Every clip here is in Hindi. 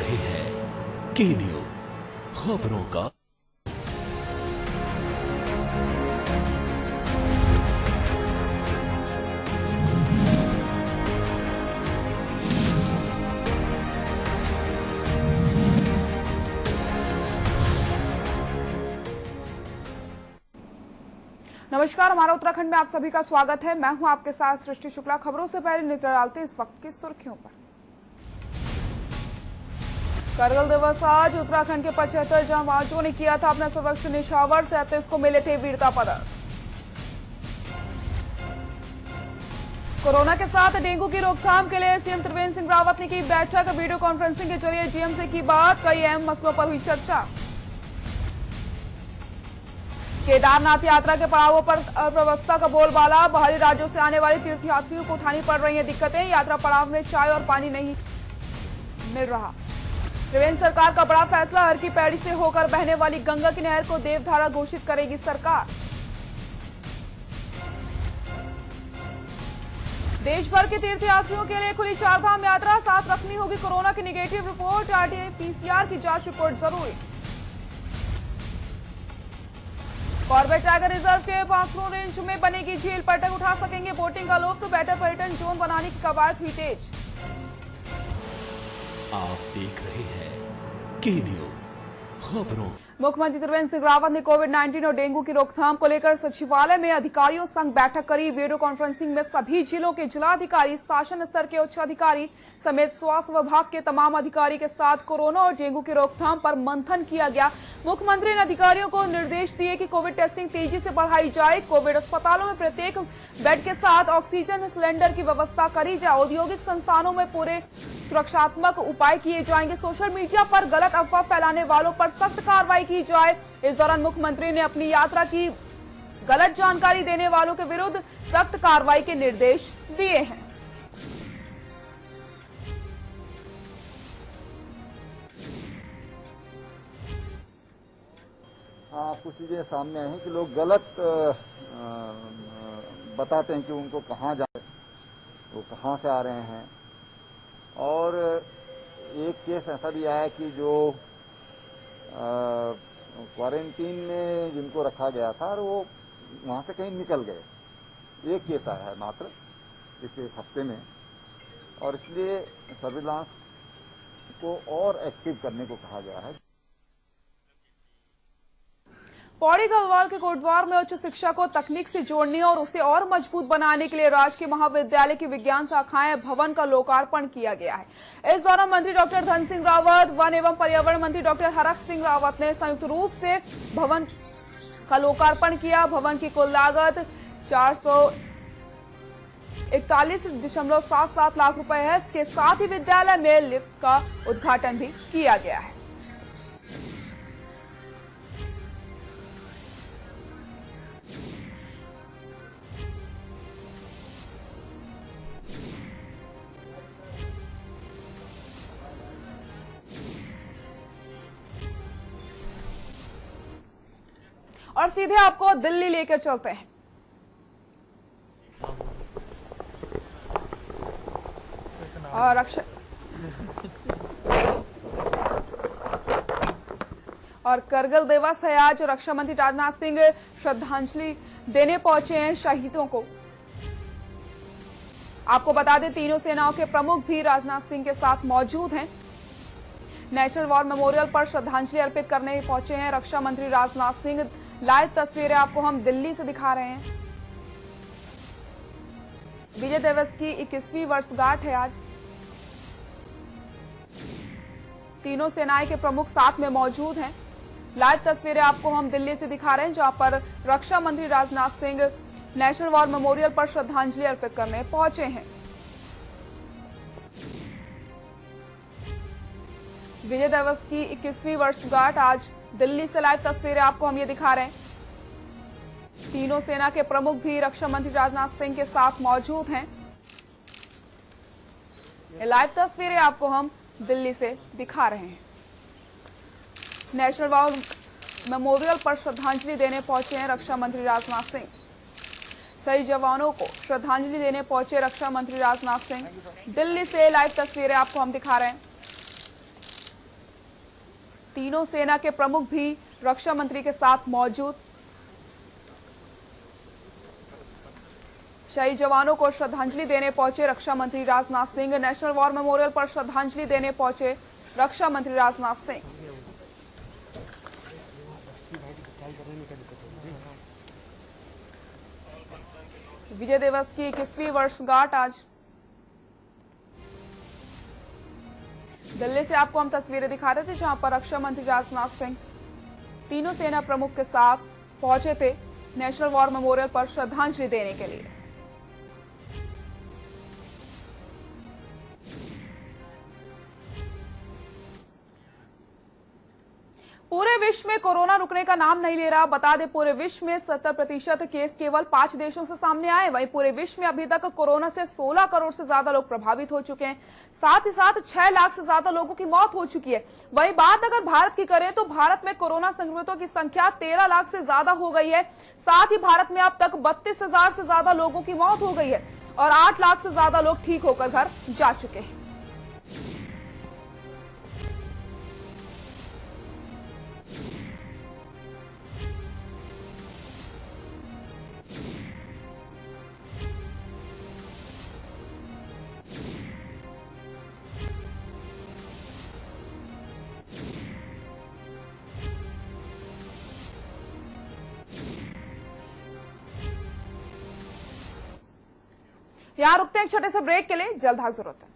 रहे हैं की न्यूज खबरों का। नमस्कार, हमारा उत्तराखंड में आप सभी का स्वागत है। मैं हूं आपके साथ सृष्टि शुक्ला। खबरों से पहले नजर डालते हैं इस वक्त की सुर्खियों पर। कारगिल दिवस आज उत्तराखंड के 75 जांबाजों ने किया था अपना सर्वोच्च निछावर। 37 को मिले थे वीरता पदक। कोरोना के साथ डेंगू की रोकथाम के लिए सीएम त्रिवेंद्र सिंह रावत ने की बैठक। वीडियो कॉन्फ्रेंसिंग के जरिए डीएम से की बात। कई अहम मसलों पर हुई चर्चा। केदारनाथ यात्रा के पड़ावों पर अव्यवस्था का बोलबाला। बाहरी राज्यों से आने वाले तीर्थयात्रियों को उठानी पड़ रही हैं दिक्कतें। यात्रा पड़ाव में चाय और पानी नहीं मिल रहा। त्रिवेंद्र सरकार का बड़ा फैसला। हर की पैड़ी से होकर बहने वाली गंगा की नहर को देवधारा घोषित करेगी सरकार। देश भर के तीर्थयात्रियों के लिए खुली चारधाम यात्रा। साथ रखनी होगी कोरोना की निगेटिव रिपोर्ट। आरटीआई पीसीआर की जांच रिपोर्ट जरूरी। कॉर्बेट टाइगर रिजर्व के पाखरू रेंज में बनेगी झील। पर्यटक उठा सकेंगे बोटिंग का लुत्फ। बेहतर पर्यटन जोन बनाने की कवायद हुई तेज। आप देख रहे हैं की न्यूज खबरों। मुख्यमंत्री त्रिवेंद्र सिंह रावत ने कोविड-19 और डेंगू की रोकथाम को लेकर सचिवालय में अधिकारियों संग बैठक करी। वीडियो कॉन्फ्रेंसिंग में सभी जिलों के जिलाधिकारी, शासन स्तर के उच्च अधिकारी समेत स्वास्थ्य विभाग के तमाम अधिकारी के साथ कोरोना और डेंगू की रोकथाम पर मंथन किया गया। मुख्यमंत्री ने अधिकारियों को निर्देश दिए कि कोविड टेस्टिंग तेजी से बढ़ाई जाए। कोविड अस्पतालों में प्रत्येक बेड के साथ ऑक्सीजन सिलेंडर की व्यवस्था करी जाए। औद्योगिक संस्थानों में पूरे सुरक्षात्मक उपाय किए जाएंगे। सोशल मीडिया पर गलत अफवाह फैलाने वालों पर सख्त कार्रवाई की जाए। इस दौरान मुख्यमंत्री ने अपनी यात्रा की गलत जानकारी देने वालों के विरुद्ध सख्त कार्रवाई के निर्देश दिए हैं। हाँ, कुछ चीजें सामने आई हैं कि लोग गलत बताते हैं कि उनको कहाँ जा रहे, वो कहाँ से आ रहे हैं। और एक केस ऐसा भी आया कि जो क्वारंटीन में जिनको रखा गया था और वो वहाँ से कहीं निकल गए। एक केस आया है मात्र इस एक हफ्ते में, और इसलिए सर्विलांस को और एक्टिव करने को कहा गया है। पौड़ी गढ़वाल के कोटद्वार में उच्च शिक्षा को तकनीक से जोड़ने और उसे और मजबूत बनाने के लिए राजकीय महाविद्यालय की विज्ञान शाखाएं भवन का लोकार्पण किया गया है। इस दौरान मंत्री डॉक्टर धन सिंह रावत, वन एवं पर्यावरण मंत्री डॉक्टर हरक सिंह रावत ने संयुक्त रूप से भवन का लोकार्पण किया। भवन की कुल लागत 441.77 लाख रुपए है। इसके साथ ही विद्यालय में लिफ्ट का उद्घाटन भी किया गया है। और सीधे आपको दिल्ली लेकर चलते हैं। और कारगिल दिवस है आज। रक्षा मंत्री राजनाथ सिंह श्रद्धांजलि देने पहुंचे हैं शहीदों को। आपको बता दें, तीनों सेनाओं के प्रमुख भी राजनाथ सिंह के साथ मौजूद हैं। नेशनल वॉर मेमोरियल पर श्रद्धांजलि अर्पित करने पहुंचे हैं रक्षा मंत्री राजनाथ सिंह। लाइव तस्वीरें आपको हम दिल्ली से दिखा रहे हैं। विजय दिवस की 21वीं वर्षगांठ है आज। तीनों सेनाएं के प्रमुख साथ में मौजूद हैं। लाइव तस्वीरें आपको हम दिल्ली से दिखा रहे हैं, जहां पर रक्षा मंत्री Rajnath Singh national war memorial पर श्रद्धांजलि अर्पित करने पहुंचे हैं। विजय दिवस की 21वीं वर्षगांठ आज दिल्ली से लाइव तस्वीरें आपको हम ये दिखा रहे हैं। तीनों सेना के प्रमुख भी रक्षा मंत्री राजनाथ सिंह के साथ मौजूद हैं। ये लाइव तस्वीरें आपको हम दिल्ली से दिखा रहे हैं। नेशनल वॉर मेमोरियल पर श्रद्धांजलि देने पहुंचे हैं रक्षा मंत्री राजनाथ सिंह। शहीद जवानों को श्रद्धांजलि देने पहुंचे रक्षा मंत्री राजनाथ सिंह। दिल्ली से लाइव तस्वीरें आपको हम दिखा रहे हैं। तीनों सेना के प्रमुख भी रक्षा मंत्री के साथ मौजूद। शहीद जवानों को श्रद्धांजलि देने पहुंचे रक्षा मंत्री Rajnath Singh. National war memorial पर श्रद्धांजलि देने पहुंचे रक्षा मंत्री राजनाथ सिंह। विजय दिवस की 21वीं वर्षगांठ आज। दिल्ली से आपको हम तस्वीरें दिखा रहे थे जहां पर रक्षा मंत्री राजनाथ सिंह तीनों सेना प्रमुख के साथ पहुंचे थे नेशनल वॉर मेमोरियल पर श्रद्धांजलि देने के लिए। पूरे विश्व में कोरोना रुकने का नाम नहीं ले रहा। बता दें, पूरे विश्व में 70% केस केवल 5 देशों से सामने आए। वहीं पूरे विश्व में अभी तक कोरोना से 16 करोड़ से ज्यादा लोग प्रभावित हो चुके हैं। साथ ही साथ 6 लाख से ज्यादा लोगों की मौत हो चुकी है। वहीं बात अगर भारत की करें तो भारत में कोरोना संक्रमितों की संख्या 13 लाख से ज्यादा हो गई है। साथ ही भारत में अब तक 32,000 से ज्यादा लोगों की मौत हो गई है और 8 लाख से ज्यादा लोग ठीक होकर घर जा चुके हैं। यहां रुकते हैं एक छोटे से ब्रेक के लिए, जल्द हाजिर होते हैं।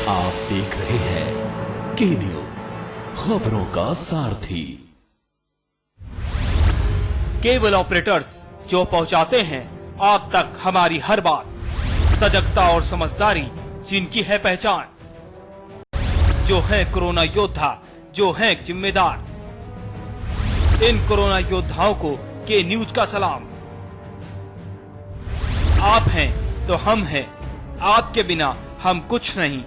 आप देख रहे हैं के न्यूज, खबरों का सारथी। केबल ऑपरेटर्स जो पहुंचाते हैं आप तक हमारी हर बात, सजगता और समझदारी जिनकी है पहचान, जो है कोरोना योद्धा, जो है जिम्मेदार। इन कोरोना योद्धाओं को के न्यूज का सलाम। आप हैं तो हम हैं, आपके बिना हम कुछ नहीं।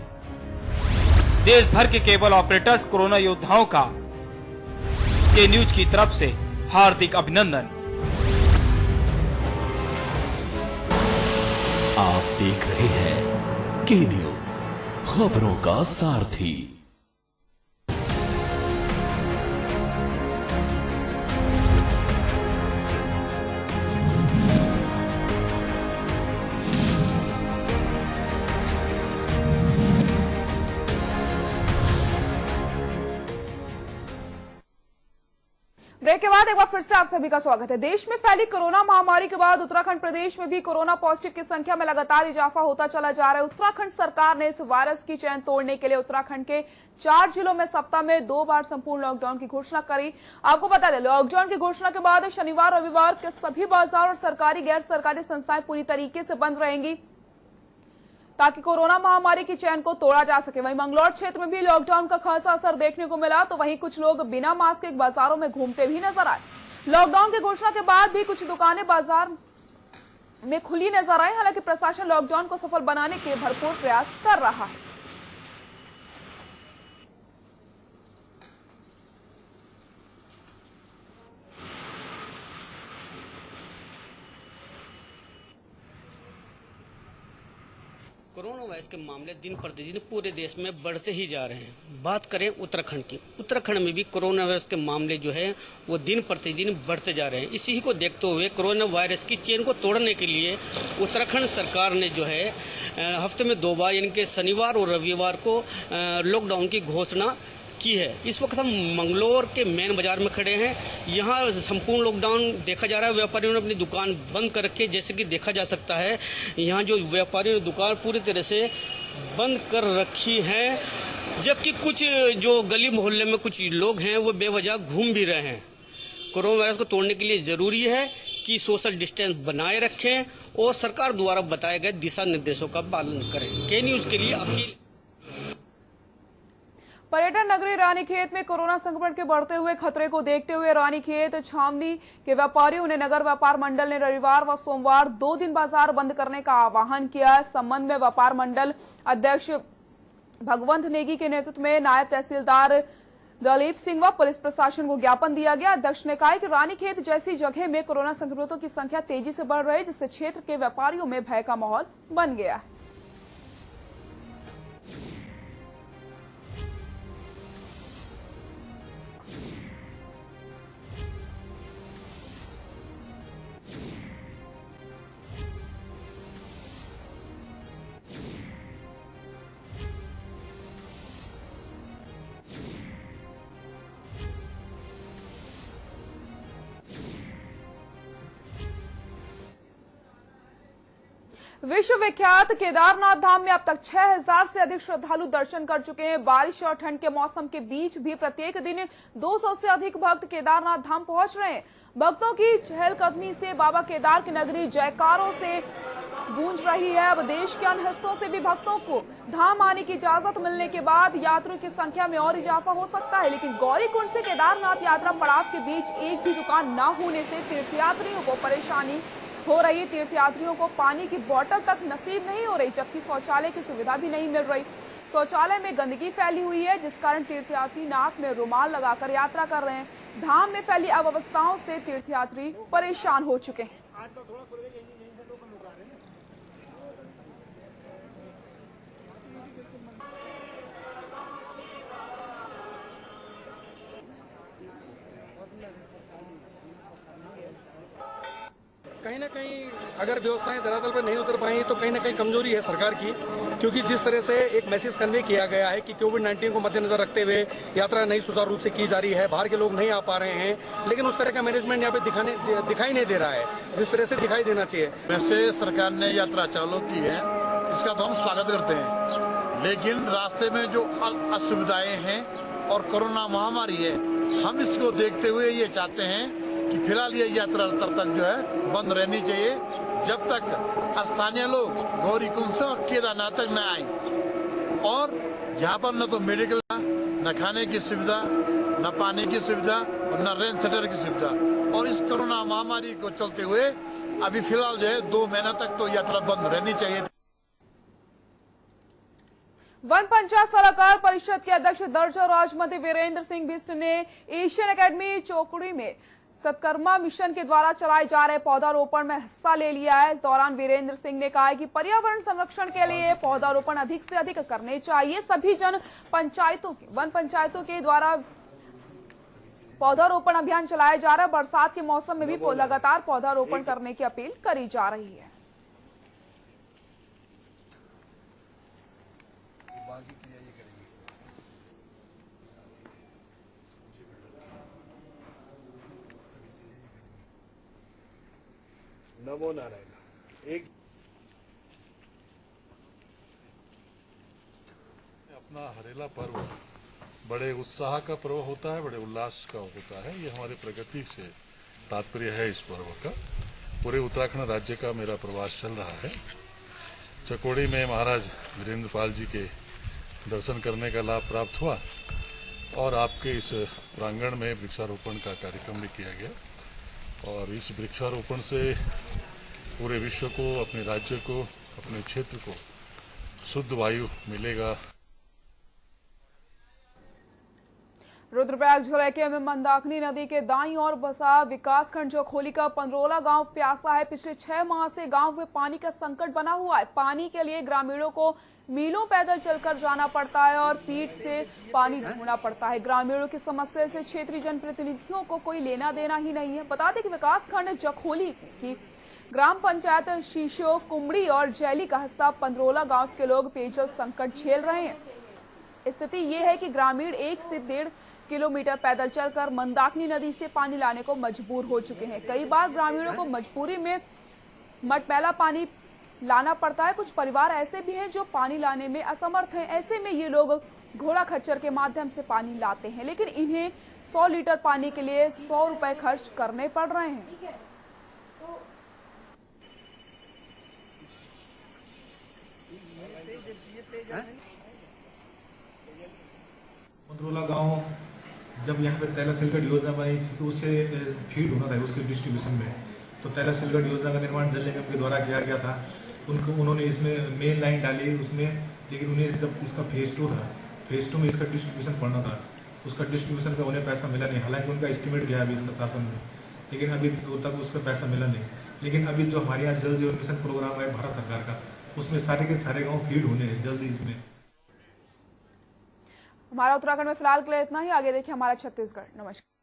देश भर के केबल ऑपरेटर्स कोरोना योद्धाओं का के न्यूज की तरफ से हार्दिक अभिनंदन। आप देख रहे हैं के न्यूज, खबरों का सारथी। ब्रेक के बाद एक बार फिर से आप सभी का स्वागत है। देश में फैली कोरोना महामारी के बाद उत्तराखंड प्रदेश में भी कोरोना पॉजिटिव की संख्या में लगातार इजाफा होता चला जा रहा है। उत्तराखंड सरकार ने इस वायरस की चेन तोड़ने के लिए उत्तराखंड के 4 जिलों में सप्ताह में 2 बार संपूर्ण लॉकडाउन की घोषणा करी। आपको बता दें, लॉकडाउन की घोषणा के बाद शनिवार रविवार के सभी बाजार और सरकारी गैर सरकारी संस्थाएं पूरी तरीके से बंद रहेंगी ताकि कोरोना महामारी की चेन को तोड़ा जा सके। वहीं मंगलौर क्षेत्र में भी लॉकडाउन का खासा असर देखने को मिला, तो वहीं कुछ लोग बिना मास्क के बाजारों में घूमते भी नजर आए। लॉकडाउन की घोषणा के बाद भी कुछ दुकानें बाजार में खुली नजर आई। हालांकि प्रशासन लॉकडाउन को सफल बनाने के भरपूर प्रयास कर रहा है। कोरोना वायरस के मामले दिन प्रतिदिन पूरे देश में बढ़ते ही जा रहे हैं। बात करें उत्तराखंड की, उत्तराखंड में भी कोरोना वायरस के मामले जो है वो दिन प्रतिदिन बढ़ते जा रहे हैं। इसी को देखते हुए कोरोना वायरस की चेन को तोड़ने के लिए उत्तराखंड सरकार ने जो है हफ्ते में 2 बार यानी कि शनिवार और रविवार को लॉकडाउन की घोषणा की है। इस वक्त हम मंगलौर के मेन बाजार में खड़े हैं। यहाँ संपूर्ण लॉकडाउन देखा जा रहा है। व्यापारियों ने अपनी दुकान बंद कर रखी है। जैसे कि देखा जा सकता है, यहाँ जो व्यापारियों ने दुकान पूरी तरह से बंद कर रखी है, जबकि कुछ जो गली मोहल्ले में कुछ लोग हैं वो बेवजह घूम भी रहे हैं। कोरोना वायरस को तोड़ने के लिए जरूरी है कि सोशल डिस्टेंस बनाए रखें और सरकार द्वारा बताए गए दिशा निर्देशों का पालन करें। के न्यूज़ के लिए अखिल। पर्यटन नगरी रानीखेत में कोरोना संक्रमण के बढ़ते हुए खतरे को देखते हुए रानीखेत छावनी के व्यापारियों ने नगर व्यापार मंडल ने रविवार व सोमवार 2 दिन बाजार बंद करने का आह्वान किया। इस संबंध में व्यापार मंडल अध्यक्ष भगवंत नेगी के नेतृत्व में नायब तहसीलदार दलीप सिंह व पुलिस प्रशासन को ज्ञापन दिया गया। अध्यक्ष ने कहा कि रानीखेत जैसी जगह में कोरोना संक्रमितों की संख्या तेजी से बढ़ रही है, जिससे क्षेत्र के व्यापारियों में भय का माहौल बन गया है। विश्व विख्यात केदारनाथ धाम में अब तक 6000 से अधिक श्रद्धालु दर्शन कर चुके हैं। बारिश और ठंड के मौसम के बीच भी प्रत्येक दिन 200 से अधिक भक्त केदारनाथ धाम पहुंच रहे हैं। भक्तों की चहलकदमी से बाबा केदार की नगरी जयकारों से गूंज रही है। अब देश के अन्य हिस्सों से भी भक्तों को धाम आने की इजाजत मिलने के बाद यात्रियों की संख्या में और इजाफा हो सकता है, लेकिन गौरीकुंड से केदारनाथ यात्रा पड़ाव के बीच एक भी दुकान न होने से तीर्थयात्रियों को परेशानी हो रही है। तीर्थयात्रियों को पानी की बोतल तक नसीब नहीं हो रही, जबकि शौचालय की सुविधा भी नहीं मिल रही। शौचालय में गंदगी फैली हुई है, जिस कारण तीर्थयात्री नाक में रुमाल लगाकर यात्रा कर रहे हैं। धाम में फैली अव्यवस्थाओं से तीर्थयात्री परेशान हो चुके हैं। कहीं ना कहीं अगर व्यवस्थाएं धरातल पर नहीं उतर पाई तो कहीं ना कहीं कमजोरी है सरकार की, क्योंकि जिस तरह से एक मैसेज कन्वे किया गया है कि कोविड-19 को मद्देनजर रखते हुए यात्रा नहीं सुचारू रूप से की जा रही है, बाहर के लोग नहीं आ पा रहे हैं, लेकिन उस तरह का मैनेजमेंट यहाँ पे दिखाई नहीं दे रहा है जिस तरह से दिखाई देना चाहिए। वैसे सरकार ने यात्रा चालू की है, इसका तो हम स्वागत करते हैं, लेकिन रास्ते में जो असुविधाएं हैं और कोरोना महामारी है, हम इसको देखते हुए ये चाहते हैं कि फिलहाल ये यात्रा तब तक जो है बंद रहनी चाहिए, जब तक स्थानीय लोग गौरीकुंड से और केदारनाथ तक न आए। और यहाँ पर न तो मेडिकल, न खाने की सुविधा, न पानी की सुविधा और न रेंट सेंटर की सुविधा। और इस कोरोना महामारी को चलते हुए अभी फिलहाल जो है 2 महीना तक तो यात्रा बंद रहनी चाहिए। वन पंचायत सलाहकार परिषद के अध्यक्ष दर्जा राजमंत्री वीरेंद्र सिंह बिष्ट ने एशियन एकेडमी चौकुड़ी में सत्कर्मा मिशन के द्वारा चलाए जा रहे पौधारोपण में हिस्सा ले लिया है। इस दौरान वीरेंद्र सिंह ने कहा कि पर्यावरण संरक्षण के लिए पौधारोपण अधिक से अधिक करने चाहिए। सभी वन पंचायतों के द्वारा पौधारोपण अभियान चलाया जा रहा है। बरसात के मौसम में भी लगातार पौधारोपण करने की अपील करी जा रही है। नमो नारायण। एक अपना हरेला पर्व बड़े उत्साह का पर्व होता है, बड़े उल्लास का होता है। ये हमारी प्रगति से तात्पर्य है इस पर्व का। पूरे उत्तराखंड राज्य का मेरा प्रवास चल रहा है। चकोड़ी में महाराज वीरेंद्र पाल जी के दर्शन करने का लाभ प्राप्त हुआ और आपके इस प्रांगण में वृक्षारोपण का कार्यक्रम भी किया गया। और इस वृक्षारोपण से पूरे विश्व को, अपने राज्य को, अपने क्षेत्र को शुद्ध वायु मिलेगा। रुद्रप्रयाग झुलेके में मंदाकिनी नदी के दाईं ओर बसा विकासखंड जोखोली का पंद्रोला गांव प्यासा है। पिछले 6 माह से गांव में पानी का संकट बना हुआ है। पानी के लिए ग्रामीणों को मीलों पैदल चलकर जाना पड़ता है और पीठ से पानी ढूंढना पड़ता है। ग्रामीणों की समस्या से क्षेत्रीय जनप्रतिनिधियों को कोई लेना देना ही नहीं है। बता दें कि विकासखंड जखोली की ग्राम पंचायत शीशो, कुमड़ी और जैली का हिस्सा पंद्रोला गांव के लोग पेयजल संकट झेल रहे हैं। स्थिति ये है कि ग्रामीण 1 से 1.5 किलोमीटर पैदल चलकर मंदाकिनी नदी से पानी लाने को मजबूर हो चुके हैं। कई बार ग्रामीणों को मजबूरी में मटमैला पानी लाना पड़ता है। कुछ परिवार ऐसे भी हैं जो पानी लाने में असमर्थ हैं। ऐसे में ये लोग घोड़ा खच्चर के माध्यम से पानी लाते हैं, लेकिन इन्हें 100 लीटर पानी के लिए 100 रुपए खर्च करने पड़ रहे हैं। मदरोला गांव जब यहाँ पे तैला सिलगढ़ योजना बनी थी तो उससे फीड होना था उसके डिस्ट्रीब्यूशन में, तो तैला सिलगढ़ योजना का निर्माण जल निगम के द्वारा किया गया था। उन्होंने इसमें मेन लाइन डाली उसमें, लेकिन उन्हें जब इसका फेज 2 था, फेज 2 में इसका डिस्ट्रीब्यूशन पड़ना था, उसका डिस्ट्रीब्यूशन का उन्हें पैसा मिला नहीं। हालांकि उनका एस्टिमेट गया अभी इसका शासन में, लेकिन अभी तक उस पर पैसा मिला नहीं। लेकिन अभी जो हमारे यहाँ जल जीवन मिशन प्रोग्राम है भारत सरकार का, उसमें सारे के सारे गाँव फीड होने हैं जल्दी इसमें। हमारा उत्तराखंड में फिलहाल के लिए इतना ही। आगे देखिए हमारा छत्तीसगढ़। नमस्कार।